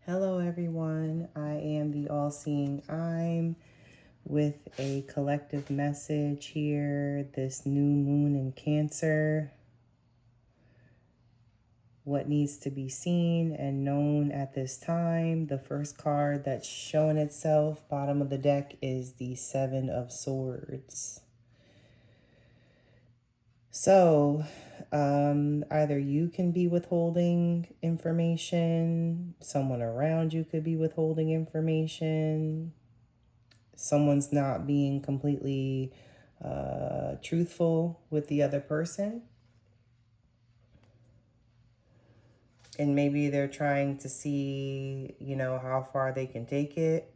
Hello everyone, I am the all-seeing I'm with a collective message here, this new moon in Cancer. What needs to be seen and known at this time? The first card that's showing itself, bottom of the deck, is the Seven of Swords. So, either you can be withholding information, someone around you could be withholding information, someone's not being completely truthful with the other person. And maybe they're trying to see, how far they can take it,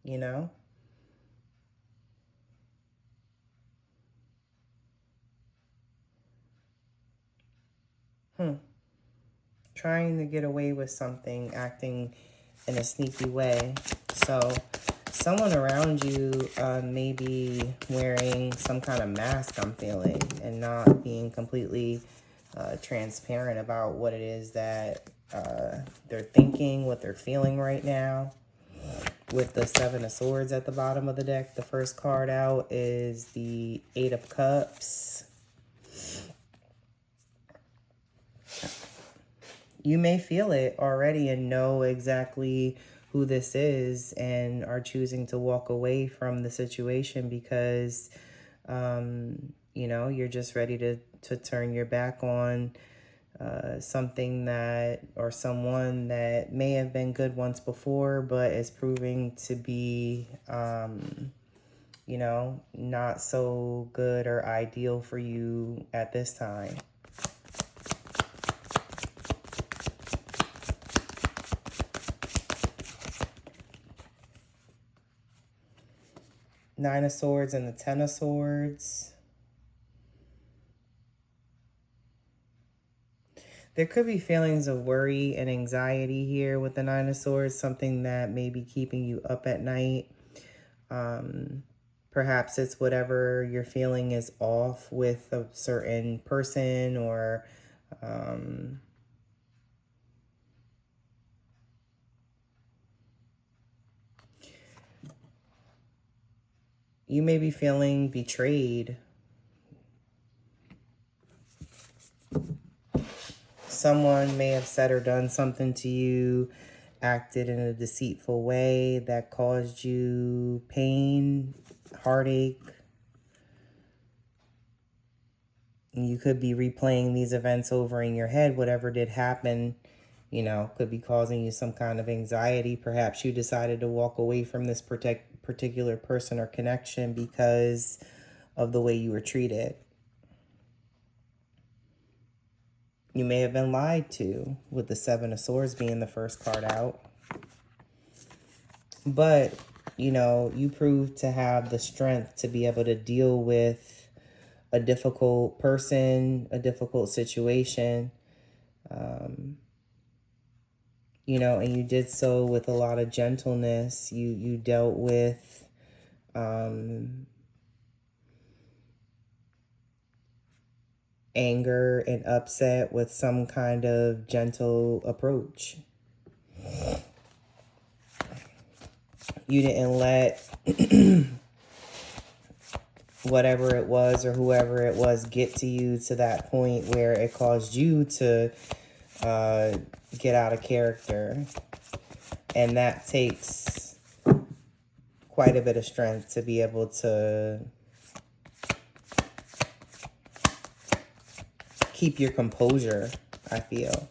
you know. Trying to get away with something, acting in a sneaky way. So someone around you may be wearing some kind of mask, I'm feeling, and not being completely transparent about what it is that they're thinking, what they're feeling right now. With the Seven of Swords at the bottom of the deck, the first card out is the Eight of Cups. You may feel it already and know exactly who this is and are choosing to walk away from the situation because, you're just ready to turn your back on something that, or someone that may have been good once before, but is proving to be, not so good or ideal for you at this time. Nine of Swords and the Ten of Swords. There could be feelings of worry and anxiety here with the Nine of Swords, something that may be keeping you up at night. Perhaps it's whatever you're feeling is off with a certain person, or you may be feeling betrayed. Someone may have said or done something to you, acted in a deceitful way that caused you pain, heartache. You could be replaying these events over in your head. Whatever did happen, could be causing you some kind of anxiety. Perhaps you decided to walk away from this particular person or connection because of the way you were treated. You may have been lied to, with the Seven of Swords being the first card out. But, you proved to have the strength to be able to deal with a difficult person, a difficult situation, and you did so with a lot of gentleness. You dealt with anger and upset with some kind of gentle approach. You didn't let whatever it was or whoever it was get to you to that point where it caused you to get out of character. And that takes quite a bit of strength to be able to keep your composure, I feel.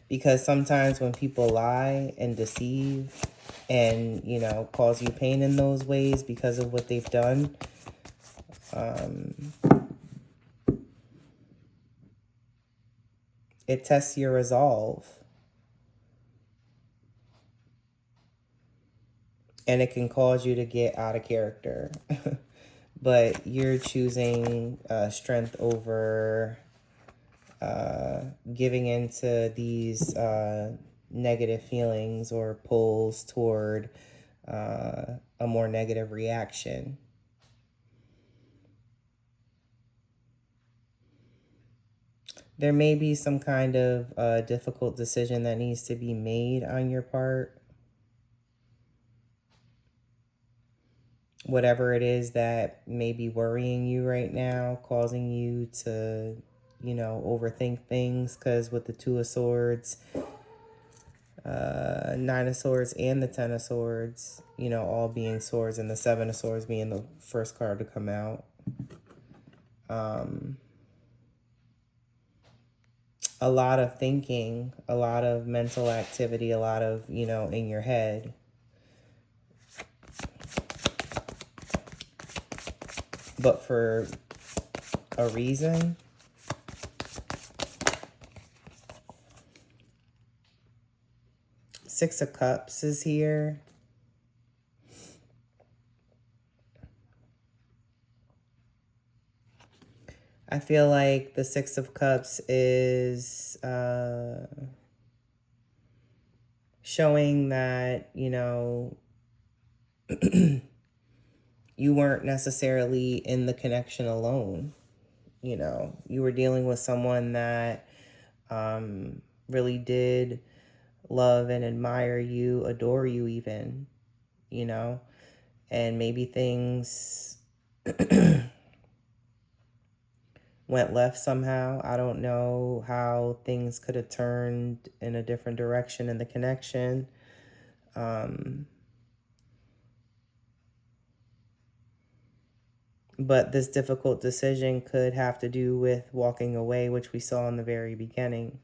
Because sometimes when people lie and deceive and, cause you pain in those ways because of what they've done, it tests your resolve. And it can cause you to get out of character. But you're choosing strength over giving into these negative feelings or pulls toward a more negative reaction. There may be some kind of difficult decision that needs to be made on your part. Whatever it is that may be worrying you right now, causing you to, overthink things. Because with the Two of Swords, Nine of Swords, and the Ten of Swords, all being swords, and the Seven of Swords being the first card to come out. A lot of thinking, a lot of mental activity, a lot of, in your head. But for a reason. Six of Cups is here. I feel like the Six of Cups is showing that, you weren't necessarily in the connection alone. You were dealing with someone that really did love and admire you, adore you even, and maybe things went left somehow. I don't know how things could have turned in a different direction in the connection. But this difficult decision could have to do with walking away, which we saw in the very beginning.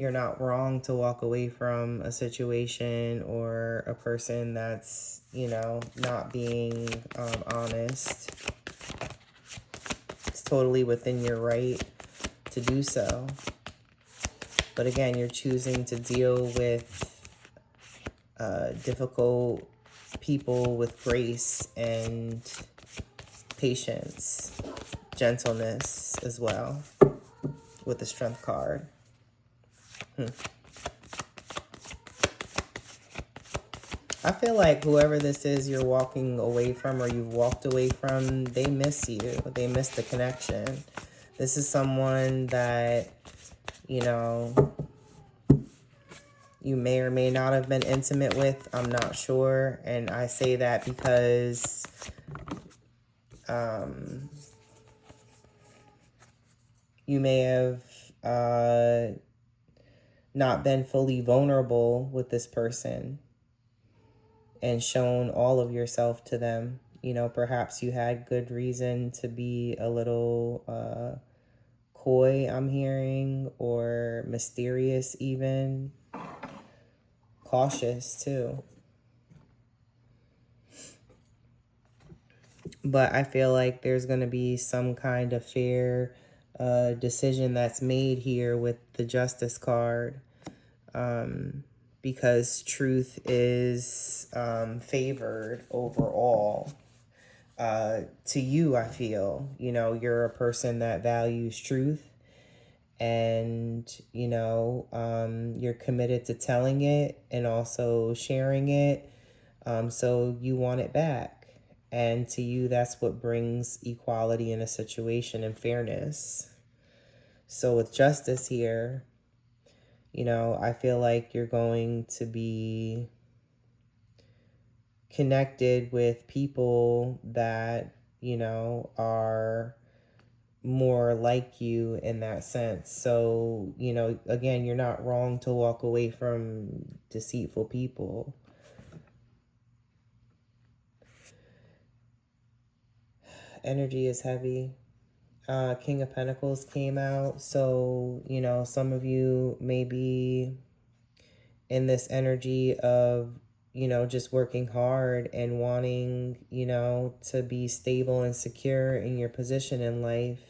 You're not wrong to walk away from a situation or a person that's, not being honest. It's totally within your right to do so. But again, you're choosing to deal with difficult people with grace and patience, gentleness as well, with the Strength card. I feel like whoever this is you're walking away from or you've walked away from, they miss you. They miss the connection. This is someone that, you may or may not have been intimate with. I'm not sure. And I say that because you may have not been fully vulnerable with this person and shown all of yourself to them. Perhaps you had good reason to be a little coy, I'm hearing, or mysterious even. Cautious too. But I feel like there's going to be some kind of fair decision that's made here with the Justice card. Because truth is favored overall. To you, I feel, you're a person that values truth. And, you're committed to telling it and also sharing it. So you want it back. And to you, that's what brings equality in a situation and fairness. So with Justice here, I feel like you're going to be connected with people that, are more like you in that sense. So, again, you're not wrong to walk away from deceitful people. Energy is heavy. King of Pentacles came out. So, some of you may be in this energy of, just working hard and wanting, to be stable and secure in your position in life.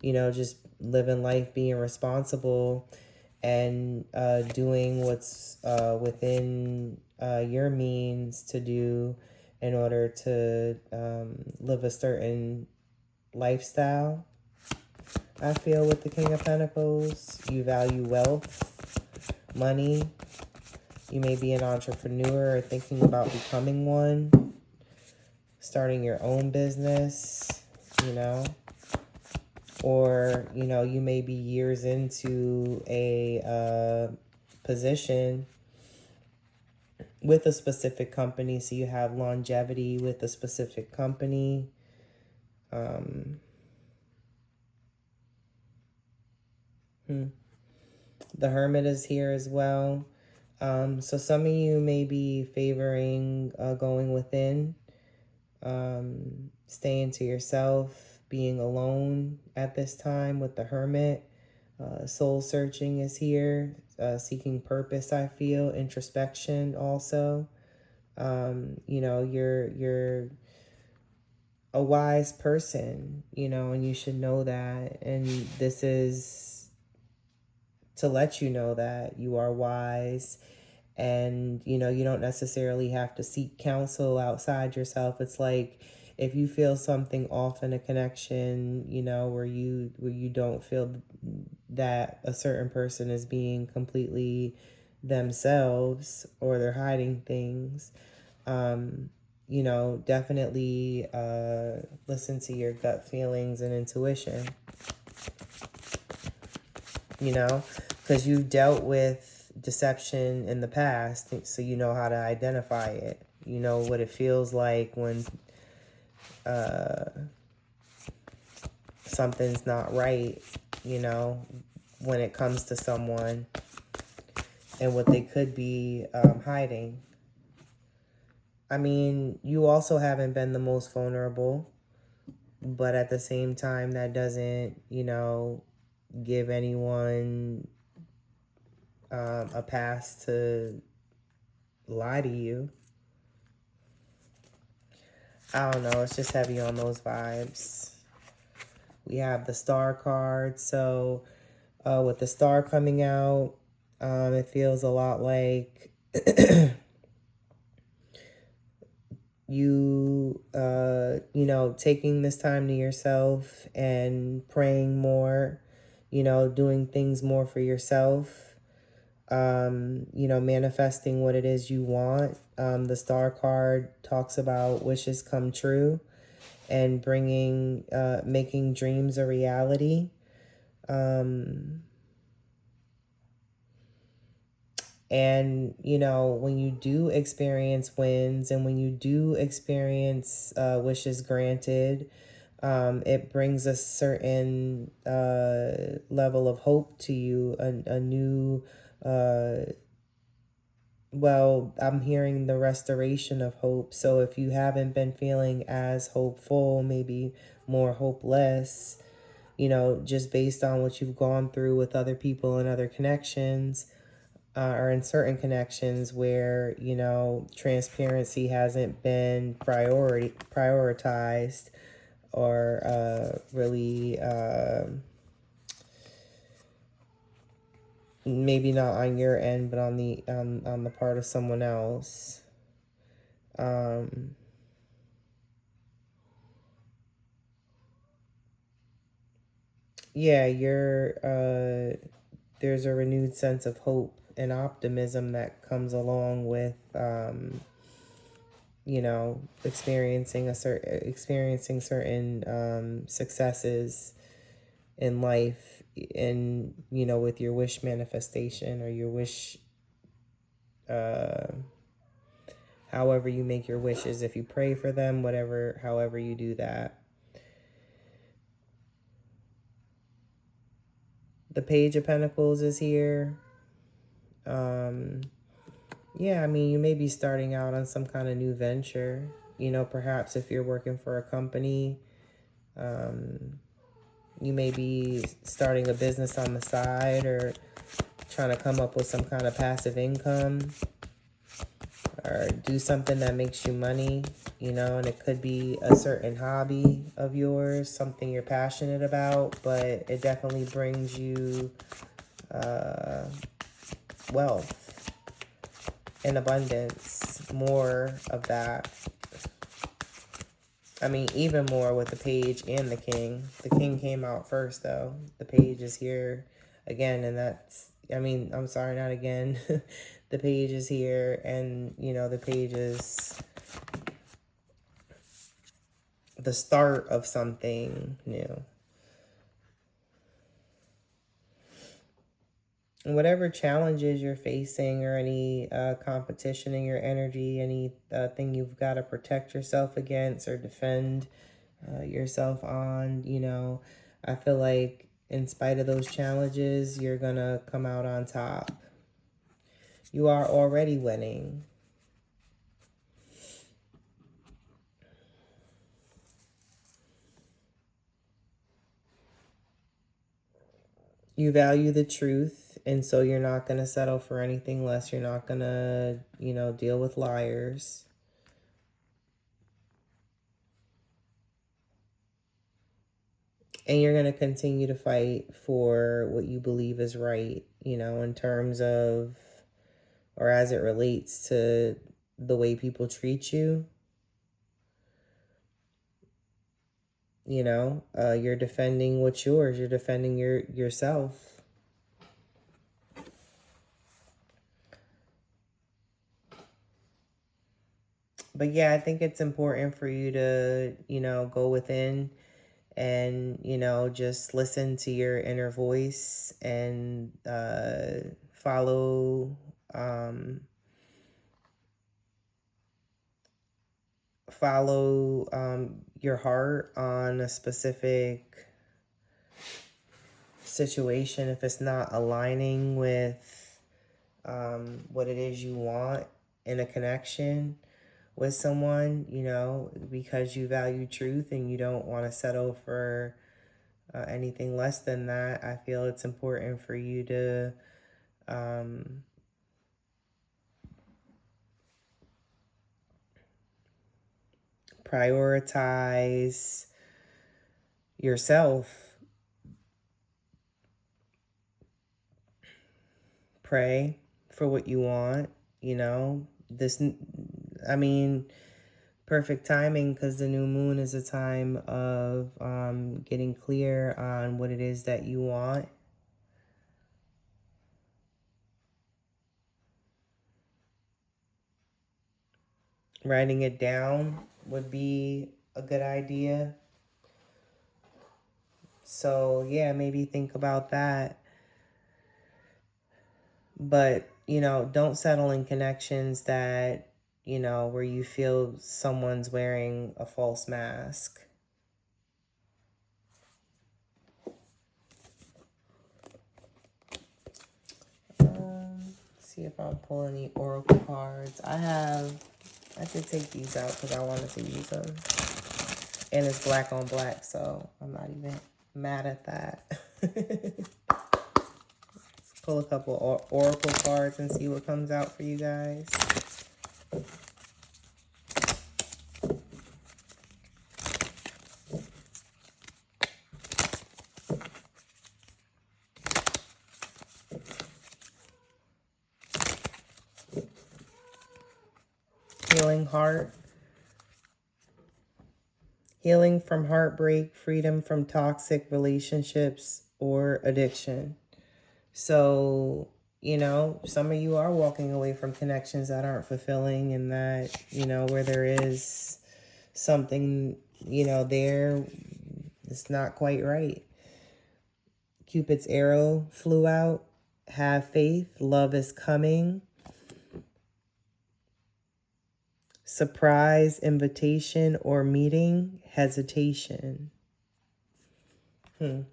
Just living life, being responsible and doing what's within your means to do in order to live a certain lifestyle. I feel with the King of Pentacles, you value wealth, money. You may be an entrepreneur or thinking about becoming one, starting your own business. you know? Or, you know, you may be years into a position with a specific company, so you have longevity with a specific company. The Hermit is here as well. So some of you may be favoring going within, staying to yourself, being alone at this time with the Hermit. Soul searching is here, seeking purpose, I feel, introspection also. You know, you're a wise person, you know, and you should know that. And this is to let you know that you are wise, and you know, you don't necessarily have to seek counsel outside yourself. It's like if you feel something off in a connection, you know, where you don't feel that a certain person is being completely themselves, or they're hiding things, you know, definitely listen to your gut feelings and intuition, you know, because you dealt with deception in the past, so you know how to identify it. You know what it feels like when something's not right, you know, when it comes to someone and what they could be hiding. I mean, you also haven't been the most vulnerable, but at the same time, that doesn't, you know, give anyone a pass to lie to you. I don't know. It's just heavy on those vibes. We have the Star card. So with the Star coming out, it feels a lot like you know, taking this time to yourself and praying more, you know, doing things more for yourself, you know, manifesting what it is you want. The Star card talks about wishes come true and bringing, making dreams a reality. And, you know, when you do experience wins and when you do experience wishes granted, it brings a certain level of hope to you, a new, well, I'm hearing the restoration of hope. So if you haven't been feeling as hopeful, maybe more hopeless, you know, just based on what you've gone through with other people and other connections, or in certain connections where, you know, transparency hasn't been prioritized, or really maybe not on your end, but on the part of someone else. Yeah, there's a renewed sense of hope and optimism that comes along with you know, experiencing certain successes in life, and you know, with your wish manifestation or your wish, however you make your wishes, if you pray for them, whatever, however you do that. The Page of Pentacles is here. Yeah, I mean, you may be starting out on some kind of new venture. You know, perhaps if you're working for a company, you may be starting a business on the side, or trying to come up with some kind of passive income, or do something that makes you money, you know, and it could be a certain hobby of yours, something you're passionate about, but it definitely brings you wealth and abundance, more of that. I mean, even more with the Page and the King. The King came out first, though. The Page is here again, and that's, I mean, I'm sorry, not again. The Page is here, and, you know, the Page is the start of something new. Whatever challenges you're facing or any competition in your energy, any thing you've got to protect yourself against or defend yourself on, you know, I feel like in spite of those challenges, you're going to come out on top. You are already winning. You value the truth, and so you're not going to settle for anything less. You're not going to, you know, deal with liars. And you're going to continue to fight for what you believe is right, you know, in terms of, or as it relates to the way people treat you. You know, you're defending what's yours. You're defending yourself. But yeah, I think it's important for you to, you know, go within and, you know, just listen to your inner voice and follow your heart on a specific situation if it's not aligning with what it is you want in a connection with someone, you know, because you value truth and you don't want to settle for anything less than that. I feel it's important for you to prioritize yourself, pray for what you want, you know. I mean, perfect timing because the new moon is a time of getting clear on what it is that you want. Writing it down would be a good idea. So, yeah, maybe think about that. But, you know, don't settle in connections that, you know, where you feel someone's wearing a false mask. See if I'll pull any oracle cards. I did take these out because I wanted to use them. And it's black on black, so I'm not even mad at that. Let's pull a couple oracle cards and see what comes out for you guys. Healing heart. Healing from heartbreak, freedom from toxic relationships or addiction. So, you know, some of you are walking away from connections that aren't fulfilling and that, you know, where there is something, you know, there, it's not quite right. Cupid's arrow flew out. Have faith. Love is coming. Surprise, invitation, or meeting. Hesitation. There's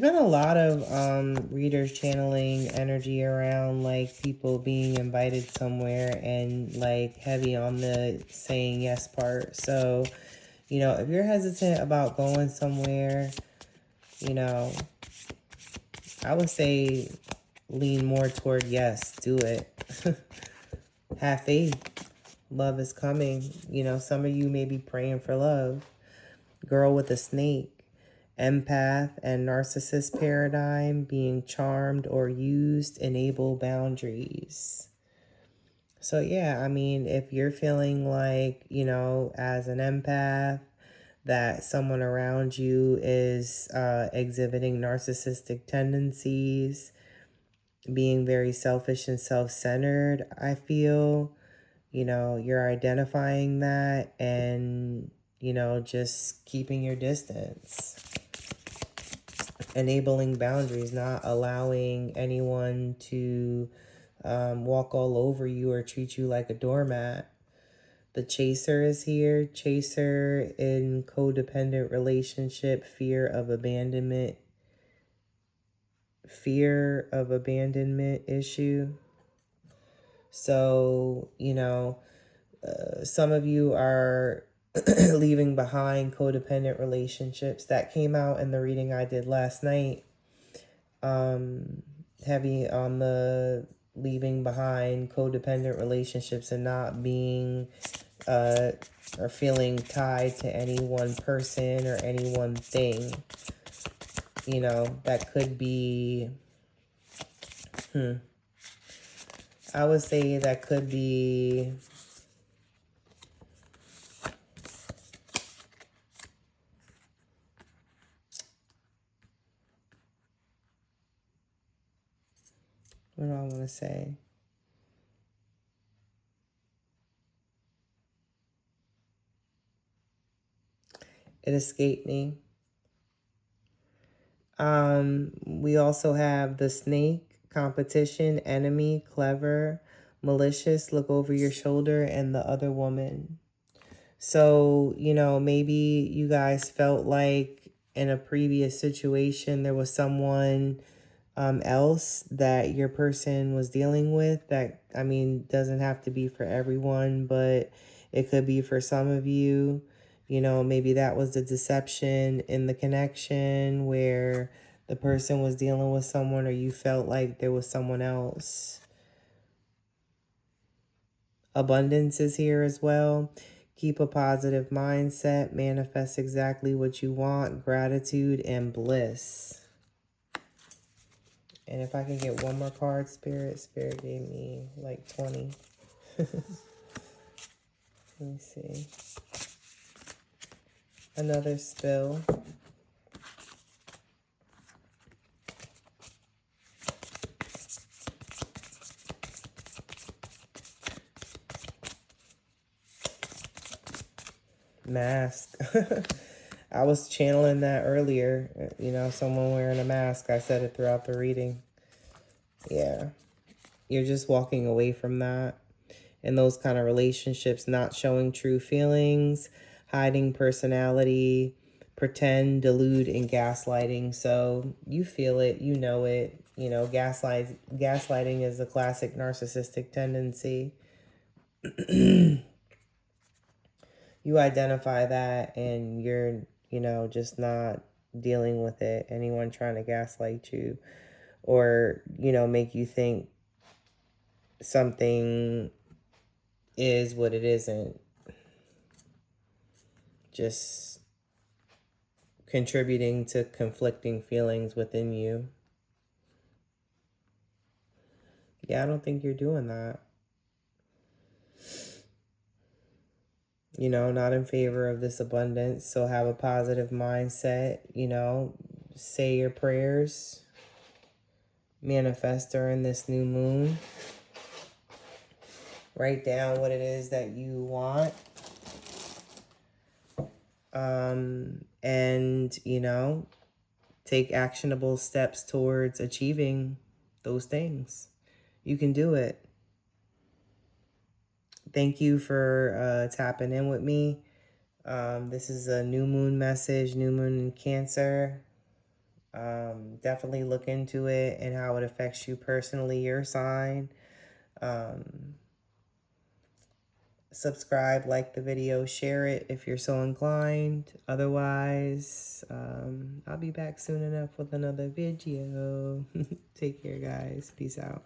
been a lot of readers channeling energy around like people being invited somewhere and like heavy on the saying yes part. So, you know, if you're hesitant about going somewhere, you know, I would say lean more toward yes, do it. Have faith. Love is coming. You know, some of you may be praying for love. Girl with a snake. Empath and narcissist paradigm, being charmed or used, enable boundaries. So yeah, I mean, if you're feeling like, you know, as an empath, that someone around you is exhibiting narcissistic tendencies, being very selfish and self-centered, I feel, You know, you're identifying that and, you know, just keeping your distance. Enabling boundaries, not allowing anyone to walk all over you or treat you like a doormat. The chaser is here. Chaser in codependent relationship, fear of abandonment issue. So, you know, some of you are leaving behind codependent relationships. That came out in the reading I did last night. Heavy on the leaving behind codependent relationships and not being or feeling tied to any one person or any one thing. You know, that could be, I would say that could be what do I want to say? It escaped me. We also have the snake, competition, enemy, clever, malicious, look over your shoulder, and the other woman. So, you know, maybe you guys felt like in a previous situation there was someone else that your person was dealing with. That, I mean, doesn't have to be for everyone, but it could be for some of you. You know, maybe that was the deception in the connection where the person was dealing with someone or you felt like there was someone else. Abundance is here as well. Keep a positive mindset. Manifest exactly what you want. Gratitude and bliss. And if I can get one more card, Spirit. Spirit gave me like 20. Let me see. Another spill. Mask. I was channeling that earlier. You know, someone wearing a mask. I said it throughout the reading. Yeah. You're just walking away from that. And those kind of relationships, not showing true feelings, hiding personality, pretend, delude, and gaslighting. So you feel it, you know it. You know, gaslighting is a classic narcissistic tendency. You identify that and you're, you know, just not dealing with it. Anyone trying to gaslight you or, you know, make you think something is what it isn't. Just contributing to conflicting feelings within you. Yeah, I don't think you're doing that. You know, not in favor of this abundance. So have a positive mindset, you know, say your prayers, manifest during this new moon. Write down what it is that you want. And, you know, take actionable steps towards achieving those things. You can do it. Thank you for tapping in with me. This is a new moon message, new moon in Cancer. Definitely look into it and how it affects you personally, your sign. Subscribe, like the video, share it if you're so inclined. Otherwise, I'll be back soon enough with another video. Take care, guys. Peace out.